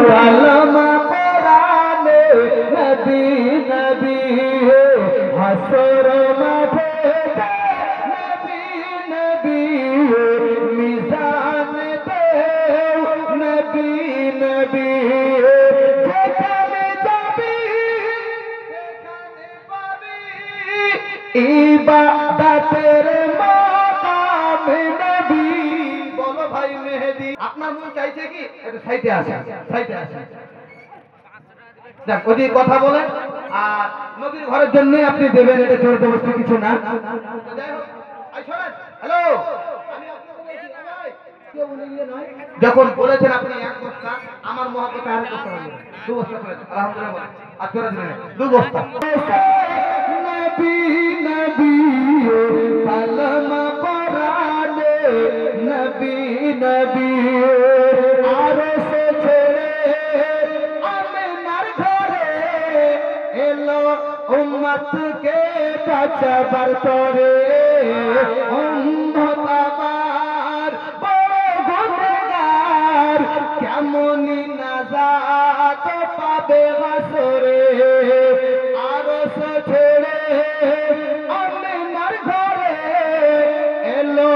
কালমা কোরআনে নবী নবী হাসর মাঠে নবী নবী মিজান দেও নবী নবী যেখানে যাবি সেখানে পাবি ইবাদতের মাকাম নবী। বলো ভাই মেহেদী, আপনার মন চাইছে কি একটু সাইডে আসেন, সাইডে আসেন। দেখ ওই কথা বলেন আর নবীর ঘরের জন্য আপনি দেবেন, এটা জোর জবরদস্তি কিছু না। হ্যালো, যখন বলেছেন আপনি এক বস্তা, আমার মহাপতে আরেক বস্তা হবে, দু বস্তা করেছেন আলহামদুলিল্লাহ। আর চলে দিলেন দু বস্তা। নবী নবী কালমা কোরআনে নবী নবী আরশ ছেড়ে আমিনার ঘরে এলো উম্মতকে বাঁচাবার তরে। উম্মত আমার বড় গুনাহগার, কেমনি নাজাত পাবে হাসরে। আরশ ছেড়ে আমিনার ঘরে এলো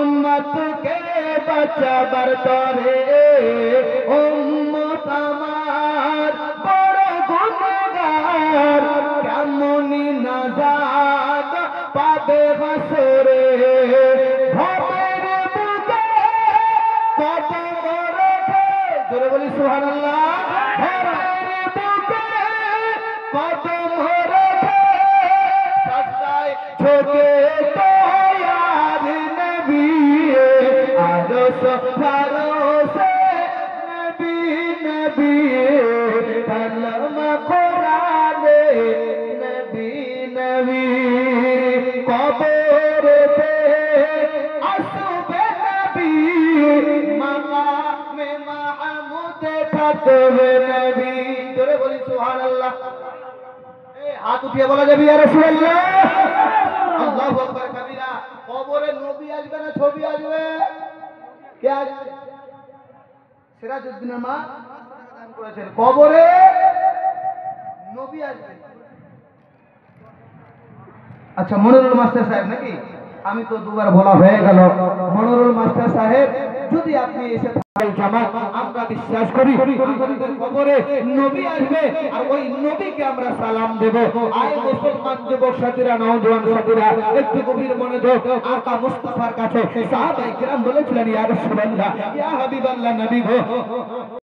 উম্মতকে বাঁচাবার তরে। উম্মত আমার বড় গুনাহগার, কেমনি নাজাত পাবে হাসরে। ভবের বুকে কদম রেখে, জোরে বলি সুবহানাল্লাহ। ভবের বুকে কদম রেখে সাজদায় ঝুঁকে দয়ার নবী আরশ ফারশে নবী নবী কালমা কোরআনে নবী নবী। কবরেতে আসবে নবী, মাকামে মাহমুদে থাকবে নবী। জোরে বলি সুবহানাল্লাহ। হাত উঠিয়ে বলা যাবে ইয়া রাসূলুল্লাহ, আল্লাহু আকবার কাবীরা। কবরে নবী আসবে না ছবি আসবে? কে আসবে? সিরাজউদ্দিনের মা দান করেছেন, কবরে নবী আসবে। আচ্ছা মনিরুল মাস্টার সাহেব নাকি? আমি তো দুবার বলা হয়ে গেল। মনিরুল মাস্টার সাহেব, যদি আপনি এসে জামাত, আমরা বিশ্বাস করি আমাদের কবরে নবী আসবে আর ওই নবীকে আমরা সালাম দেব। আয় মুসলমান যুবক সাথীরা, নওজোয়ান সাথীরা, একটু গভীর মনোযোগ। আকা মুস্তাফার কাছে সাহাবায়ে কেরাম বলেছিলেন ইয়া রাসূলুল্লাহ, ইয়া হাবিবাল্লাহ, নবী গো